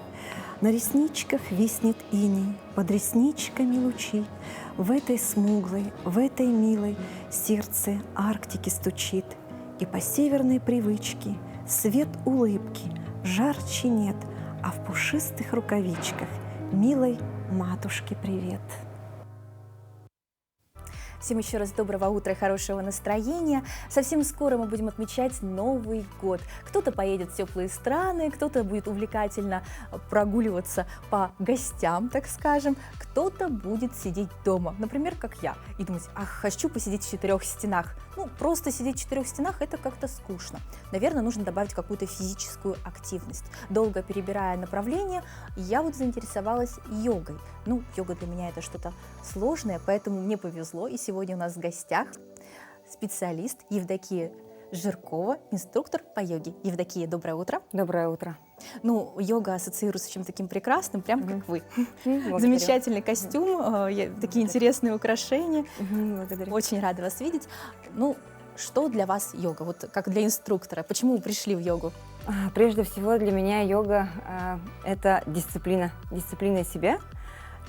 На ресничках виснет иней, под ресничками лучи. В этой смуглой, в этой милой сердце Арктики стучит. И по северной привычке свет улыбки жарче нет, а в пушистых рукавичках милой матушке привет. Всем еще раз доброго утра и хорошего настроения. Совсем скоро мы будем отмечать Новый год. Кто-то поедет в теплые страны, кто-то будет увлекательно прогуливаться по гостям, так скажем, кто-то будет сидеть дома, например, как я, и думать, ах, хочу посидеть в четырех стенах. Ну, просто сидеть в четырех стенах – это как-то скучно. Наверное, нужно добавить какую-то физическую активность. Долго перебирая направление, я вот заинтересовалась йогой. Ну, йога для меня это что-то сложное, поэтому мне повезло, и сегодня у нас в гостях специалист Евдокия Жиркова, инструктор по йоге. Евдокия, доброе утро. Доброе утро. Ну, йога ассоциируется с чем-то таким прекрасным, прям как вы. Замечательный костюм, такие интересные украшения. Очень рада вас видеть. Ну, что для вас йога, вот как для инструктора? Почему вы пришли в йогу? Прежде всего для меня йога это дисциплина себя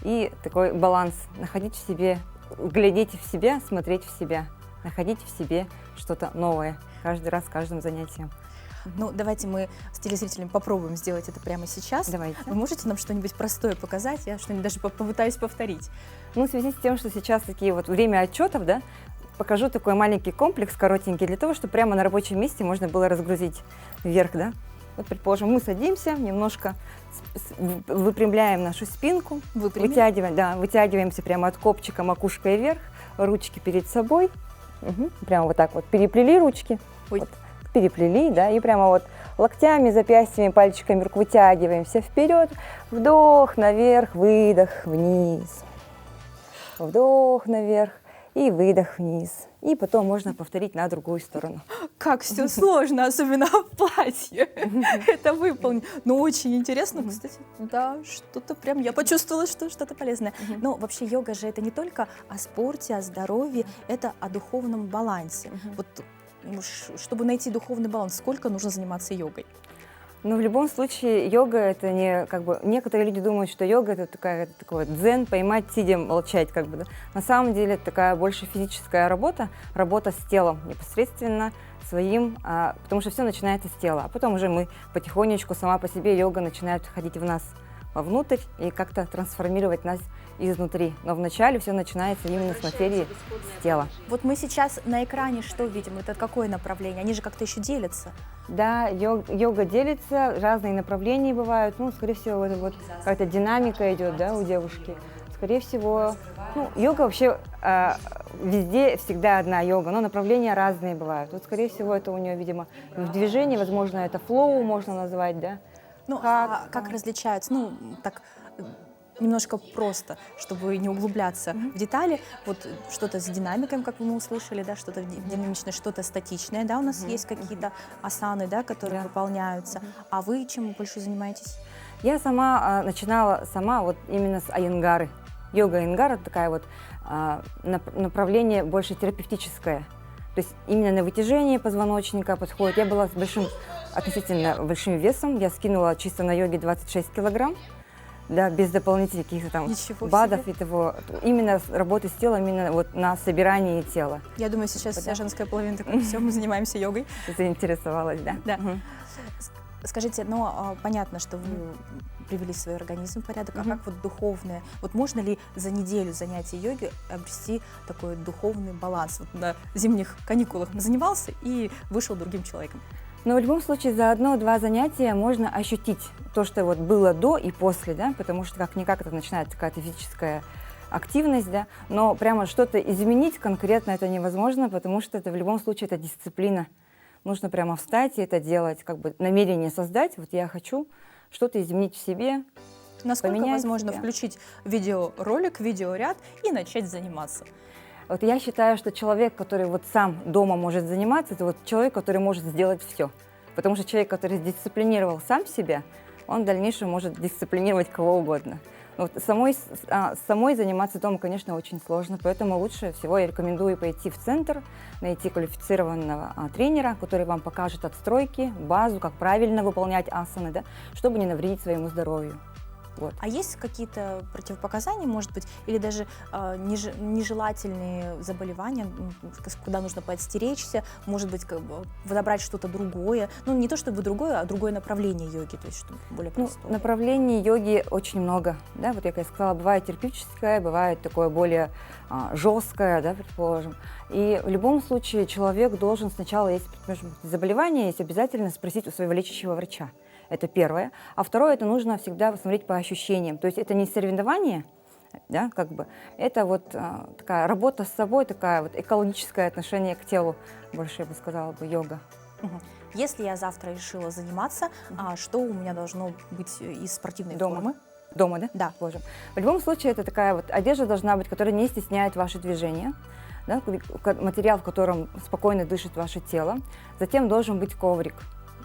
и такой баланс. Находить в себе, глядеть в себя, смотреть в себя, находить в себе что-то новое каждый раз, с каждым занятием. Ну, давайте мы с телезрителями попробуем сделать это прямо сейчас. Давайте. Вы можете нам что-нибудь простое показать? Я что-нибудь даже попытаюсь повторить. Ну, в связи с тем, что сейчас такие вот время отчетов, да, покажу такой маленький комплекс коротенький для того, чтобы прямо на рабочем месте можно было разгрузить вверх, да. Вот, предположим, мы садимся, немножко выпрямляем нашу спинку, вытягиваемся прямо от копчика макушкой вверх, ручки перед собой, прямо вот так вот переплели ручки, вот, переплели, да, и прямо вот локтями, запястьями, пальчиками рук вытягиваемся вперед, вдох наверх, выдох вниз, вдох наверх И выдох вниз. И потом можно повторить на другую сторону. Как все сложно, особенно в платье. Это выполнить. Но очень интересно, кстати. Да, что-то прям я почувствовала, что что-то полезное. Но вообще йога же это не только о спорте, о здоровье, это о духовном балансе. Вот чтобы найти духовный баланс, сколько нужно заниматься йогой? Но в любом случае йога это не как бы некоторые люди думают, что йога это такой дзен, поймать, сидя, молчать как бы. Да? На самом деле это такая больше физическая работа, работа с телом непосредственно своим, потому что все начинается с тела, а потом уже мы потихонечку сама по себе йога начинает входить в нас вовнутрь и как-то трансформировать нас изнутри. Но вначале все начинается именно с материи, с тела. Вот мы сейчас на экране что видим? Это какое направление? Они же как-то еще делятся. Да, йога делится, разные направления бывают. Ну, скорее всего, это вот какая-то динамика идет, да, у девушки. Скорее всего, ну, йога вообще везде всегда одна йога, но направления разные бывают. Вот, скорее всего, это у нее, видимо, в движении, возможно, это флоу можно назвать, да. Ну, как различаются? Ну, так немножко просто, чтобы не углубляться в детали. Вот что-то с динамикой, как мы услышали, да, что-то динамичное, что-то статичное, да, у нас есть какие-то асаны, да, которые выполняются. А вы чем больше занимаетесь? Я сама начинала вот именно с айенгары. Йога айенгара – такая вот направление больше терапевтическое. То есть именно на вытяжение позвоночника подходит. Я была с относительно большим весом. Я скинула чисто на йоге 26 килограмм. Да, без дополнительных каких-то там БАДов и того. Именно работы с телом, именно вот на собирании тела. Я думаю, сейчас вся женская половина такая, все, мы занимаемся йогой. Заинтересовалась, да. Да. Скажите, ну, понятно, что вы привели свой организм в порядок, а как вот духовное? Вот можно ли за неделю занятий йоги обрести такой духовный баланс? Вот на зимних каникулах занимался и вышел другим человеком. Но в любом случае за 1-2 занятия можно ощутить то, что вот было до и после, да, потому что как-никак это начинается какая-то физическая активность, да, но прямо что-то изменить конкретно это невозможно, потому что это в любом случае это дисциплина. Нужно прямо встать и это делать, как бы намерение создать, вот я хочу что-то изменить в себе. Насколько возможно включить видеоролик, видеоряд и начать заниматься? Вот я считаю, что человек, который вот сам дома может заниматься, это вот человек, который может сделать все. Потому что человек, который дисциплинировал сам себя, он в дальнейшем может дисциплинировать кого угодно. Вот самой заниматься дома, конечно, очень сложно, поэтому лучше всего я рекомендую пойти в центр, найти квалифицированного тренера, который вам покажет отстройки, базу, как правильно выполнять асаны, да, чтобы не навредить своему здоровью. Вот. А есть какие-то противопоказания, может быть, или даже нежелательные заболевания, куда нужно подстеречься, может быть, подобрать что-то другое, ну не то чтобы другое, а другое направление йоги, то есть что более простое? Ну, направлений йоги очень много, да, вот я как сказала, бывает терапевтическое, бывает такое более жесткое, да, предположим. И в любом случае человек должен сначала, если заболевание есть, обязательно спросить у своего лечащего врача. Это первое. А второе, это нужно всегда смотреть по ощущениям. То есть это не соревнование, да, как бы, это вот такая работа с собой, такая вот экологическое отношение к телу, больше я бы сказала, йога. Если я завтра решила заниматься, что у меня должно быть из спортивной формы? Дома, да? Да. Положим. В любом случае, это такая вот одежда должна быть, которая не стесняет ваши движения, да, материал, в котором спокойно дышит ваше тело. Затем должен быть коврик.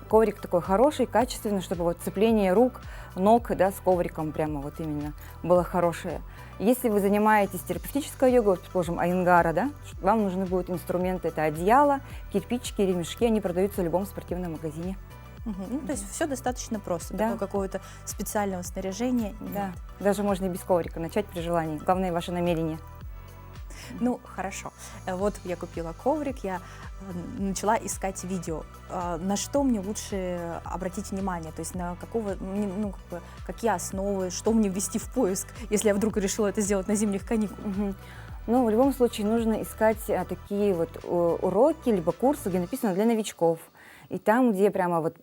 Коврик такой хороший, качественный, чтобы вот сцепление рук, ног, да, с ковриком прямо вот именно было хорошее. Если вы занимаетесь терапевтической йогой, предположим, айенгара, да, вам нужны будут инструменты, это одеяло, кирпичики, ремешки, они продаются в любом спортивном магазине. Ну, то есть все достаточно просто, да. Какого-то специального снаряжения. Да, даже можно и без коврика начать при желании, главное ваше намерение. Ну, хорошо. Вот я купила коврик, я начала искать видео. На что мне лучше обратить внимание? То есть на какие основы, что мне ввести в поиск, если я вдруг решила это сделать на зимних каникулах? Ну, в любом случае нужно искать такие вот уроки, либо курсы, где написано для новичков. И там, где прямо вот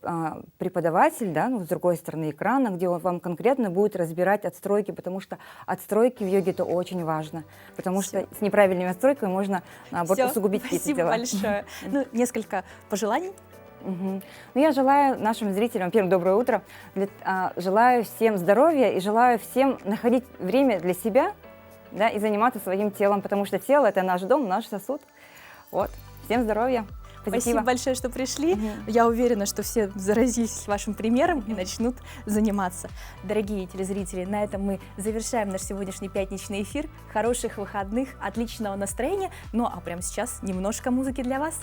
преподаватель, да, ну, с другой стороны экрана, где он вам конкретно будет разбирать отстройки, потому что отстройки в йоге это очень важно, потому что с неправильными отстройками можно, наоборот, усугубить какие-то дела. Спасибо большое. Ну, несколько пожеланий. Ну, я желаю нашим зрителям, во-первых, доброе утро, желаю всем здоровья и желаю всем находить время для себя, да, и заниматься своим телом, потому что тело – это наш дом, наш сосуд. Вот. Всем здоровья, позитива. Спасибо большое, что пришли. Я уверена, что все заразились вашим примером и начнут заниматься. Дорогие телезрители, на этом мы завершаем наш сегодняшний пятничный эфир. Хороших выходных, отличного настроения. Ну а прямо сейчас немножко музыки для вас.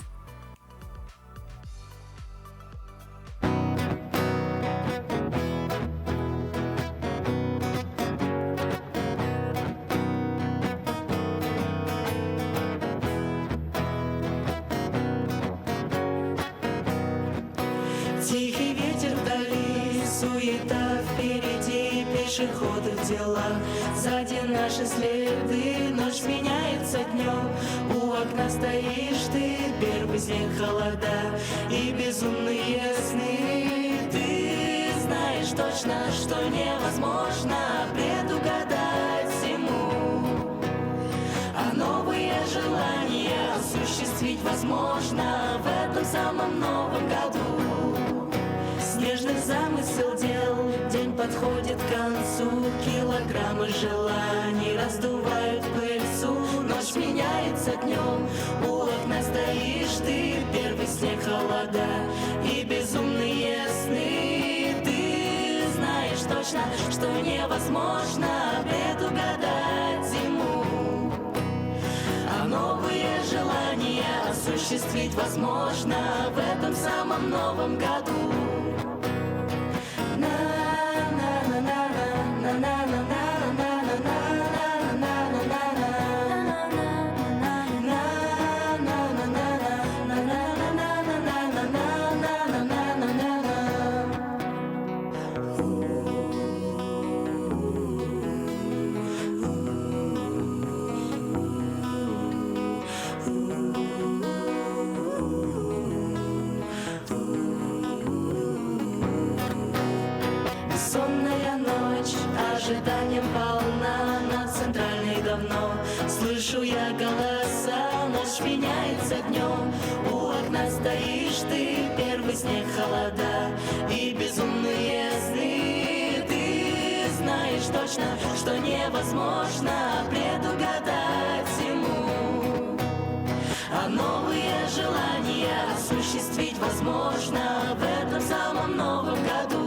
Тихий ветер вдали, суета впереди, пешеходы в делах, сзади наши следы, ночь сменяется днем, у окна стоишь ты, первый снег, холода и безумные сны. Ты знаешь точно, что невозможно предугадать зиму, а новые желания осуществить возможно в этом самом новом году. Снежный замысел дел, день подходит к концу, килограммы желаний раздувают пыльцу, ночь меняется днем, у окна стоишь ты, первый снег, холода и безумные сны. Ты знаешь точно, что невозможно предугадать зиму, а новые желания осуществить возможно в этом самом новом году. Бессонная ночь, ожиданием полна, на центральной давно слышу я голоса, ночь меняется днем, у окна стоишь ты, первый снег, холода и безумные сны. Ты знаешь точно, что невозможно предугадать зиму, а новые желания осуществить возможно в этом самом новом году.